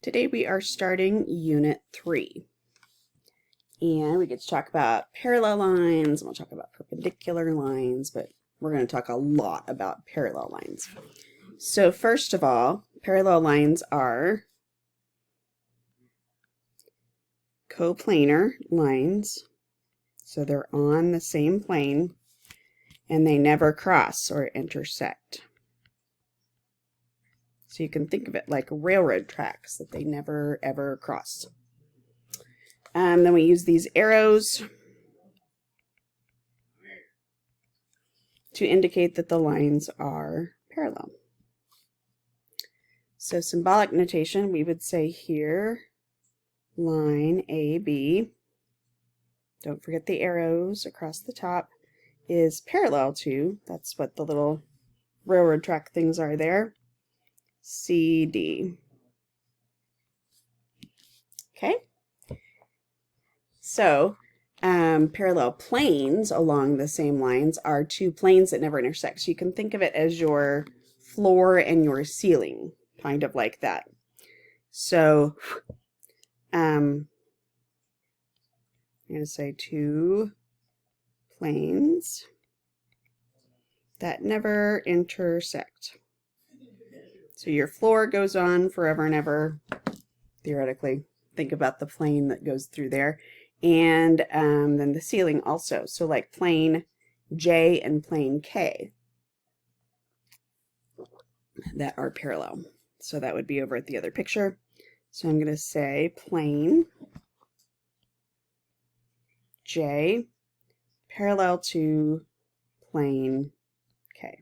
Today we are starting Unit 3. And we get to talk about parallel lines, and we'll talk about perpendicular lines, but we're going to talk a lot about parallel lines. So first of all, parallel lines are coplanar lines. So they're on the same plane, and they never cross or intersect. So you can think of it like railroad tracks, that they never ever cross. Then we use these arrows to indicate that the lines are parallel. So symbolic notation, we would say here, line AB, don't forget the arrows across the top, is parallel to, that's what the little railroad track things are there, CD. Okay? So, parallel planes along the same lines are two planes that never intersect. So you can think of it as your floor and your ceiling, kind of like that. So, I'm going to say two planes that never intersect. So your floor goes on forever and ever, theoretically. Think about the plane that goes through there. And then the ceiling also. So like plane J and plane K that are parallel. So that would be over at the other picture. So I'm going to say plane J parallel to plane K.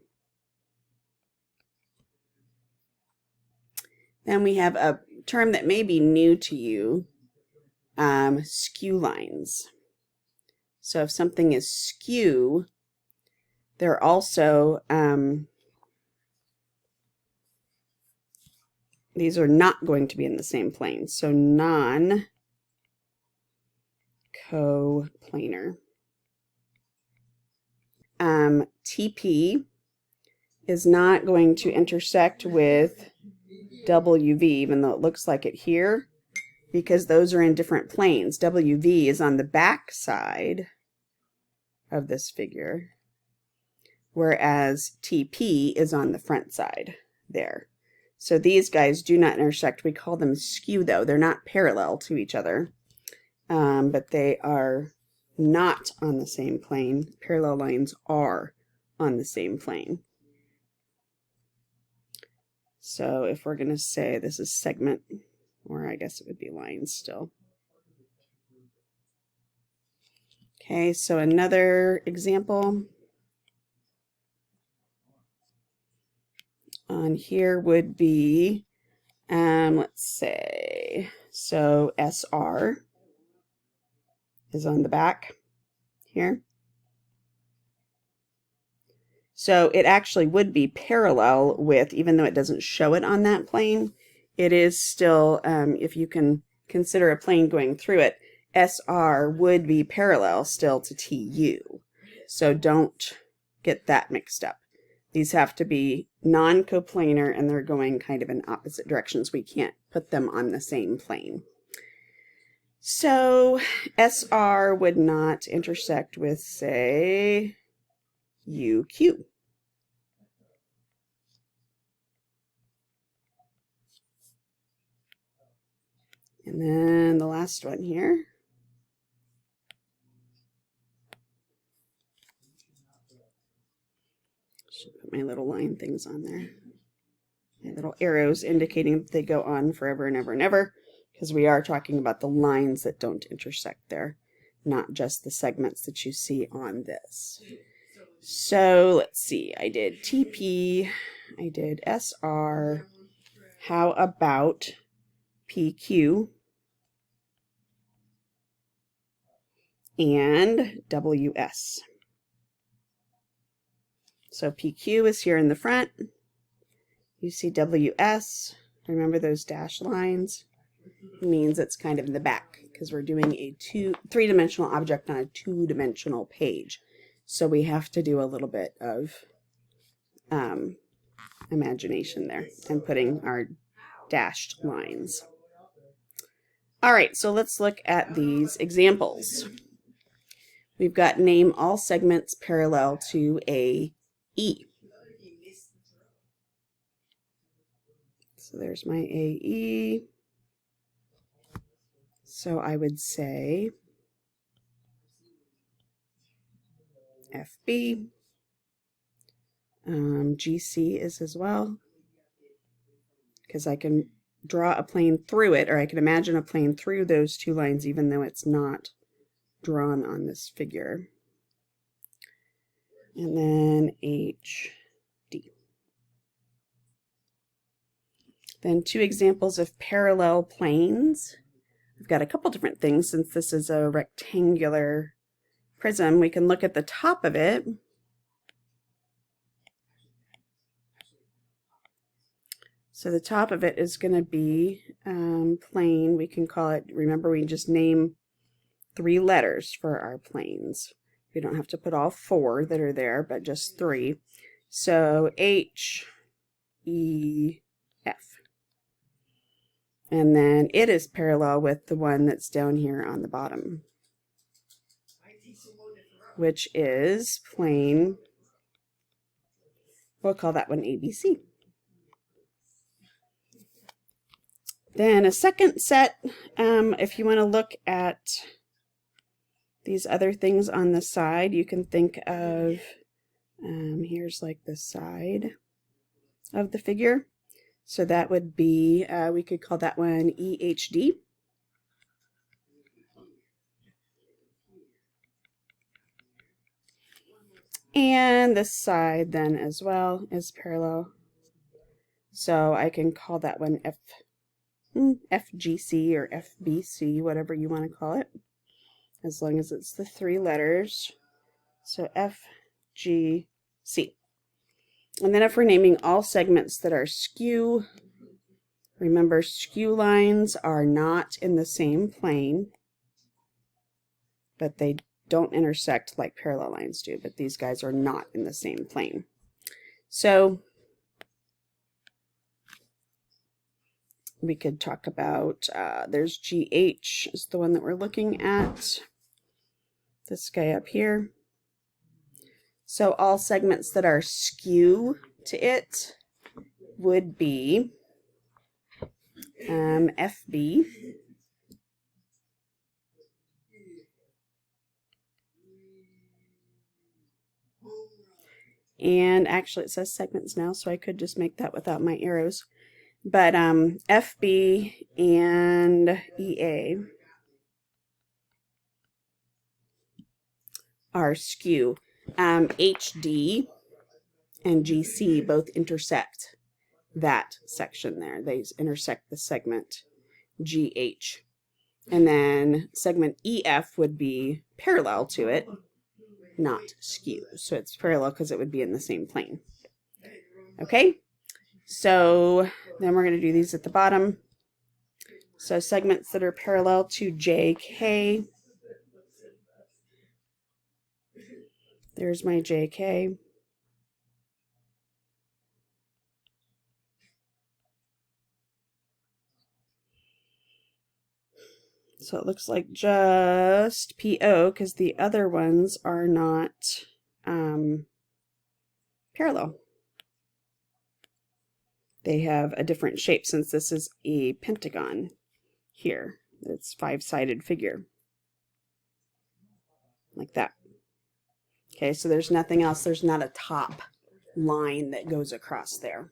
Then we have a term that may be new to you, skew lines. So if something is skew, they're also, these are not going to be in the same plane. So non-coplanar. TP is not going to intersect with WV, even though it looks like it here, because those are in different planes. WV is on the back side of this figure, whereas TP is on the front side there. So these guys do not intersect. We call them skew, though. They're not parallel to each other, but they are not on the same plane. Parallel lines are on the same plane. So if we're going to say this is segment, or I guess it would be lines still. Okay, so another example on here would be, let's say, so SR is on the back here. So it actually would be parallel with, even though it doesn't show it on that plane, it is still, if you can consider a plane going through it, SR would be parallel still to TU. So don't get that mixed up. These have to be non-coplanar, and they're going kind of in opposite directions. We can't put them on the same plane. So SR would not intersect with, say, UQ. And then the last one here. Should put my little line things on there. My little arrows indicating that they go on forever and ever and ever, because we are talking about the lines that don't intersect there, not just the segments that you see on this. So let's see, I did TP, I did SR, how about PQ and WS? So PQ is here in the front. You see WS, remember those dashed lines? It means it's kind of in the back, because we're doing a three-dimensional object on a two-dimensional page. So we have to do a little bit of imagination there and putting our dashed lines. All right, so let's look at these examples. We've got name all segments parallel to AE. So there's my AE. So I would say FB. GC is as well, because I can draw a plane through it, or I can imagine a plane through those two lines even though it's not drawn on this figure. And then HD. Then two examples of parallel planes. I've got a couple different things. Since this is a rectangular prism, we can look at the top of it. So the top of it is going to be plane. We can call it, remember, we just name 3 letters for our planes. We don't have to put all 4 that are there, but just 3. So H, E, F. And then it is parallel with the one that's down here on the bottom, which is plane, we'll call that one ABC. Then a second set, if you want to look at these other things on the side, you can think of, here's like the side of the figure. So that would be, we could call that one EHD. And this side then as well is parallel. So I can call that one FGC or FBC, whatever you want to call it, as long as it's the 3 letters. So FGC. And then if we're naming all segments that are skew, remember skew lines are not in the same plane, but they don't intersect like parallel lines do, but these guys are not in the same plane. So we could talk about, there's GH is the one that we're looking at, this guy up here. So all segments that are skew to it would be FB, and actually it says segments now, so I could just make that without my arrows. But FB and EA are skew. HD and GC both intersect that section there. They intersect the segment GH. And then segment EF would be parallel to it, not skew. So it's parallel because it would be in the same plane. Okay? So then we're going to do these at the bottom. So segments that are parallel to JK. There's my JK. So it looks like just PO because the other ones are not parallel. They have a different shape since this is a pentagon here. It's 5-sided figure. Like that. Okay, so there's nothing else. There's not a top line that goes across there.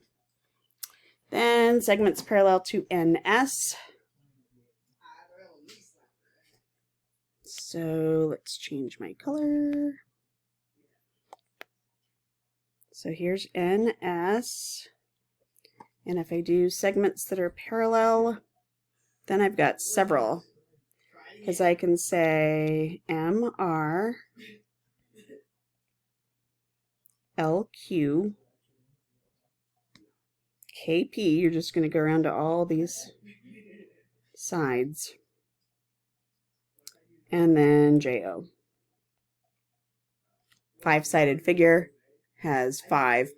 Then segments parallel to NS. So let's change my color. So here's NS. And if I do segments that are parallel, then I've got several. Because I can say MR, LQ, KP. You're just going to go around to all these sides. And then JO. 5-sided figure has 5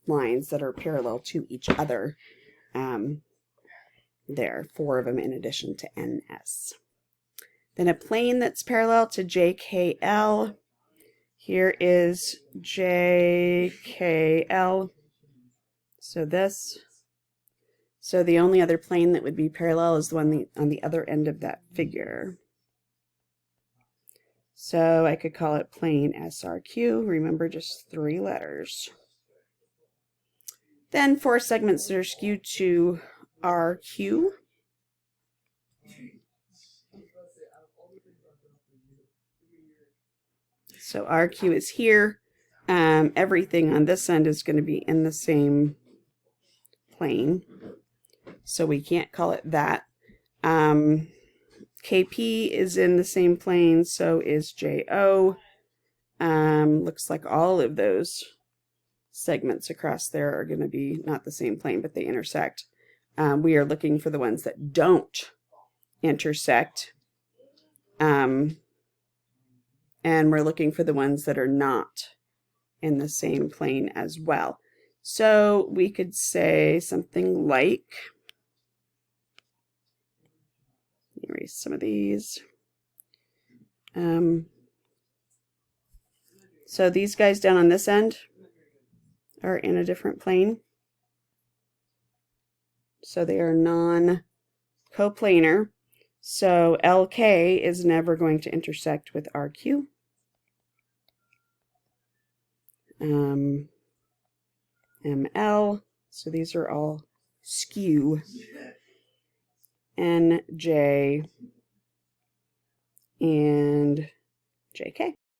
lines that are parallel to each other. there, 4 of them in addition to NS. Then a plane that's parallel to JKL. Here is JKL. So this. So the only other plane that would be parallel is the one on the other end of that figure. So I could call it plane SRQ. Remember, just 3 letters. Then 4 segments that are skewed to RQ. So RQ is here. Everything on this end is going to be in the same plane. So we can't call it that. KP is in the same plane, so is JO. Looks like all of those segments across there are going to be not the same plane, but they intersect. We are looking for the ones that don't intersect. And we're looking for the ones that are not in the same plane as well. So we could say something like, erase some of these. So these guys down on this end are in a different plane. So they are non-coplanar. So LK is never going to intersect with RQ. ML, so these are all skew. NJ and JK.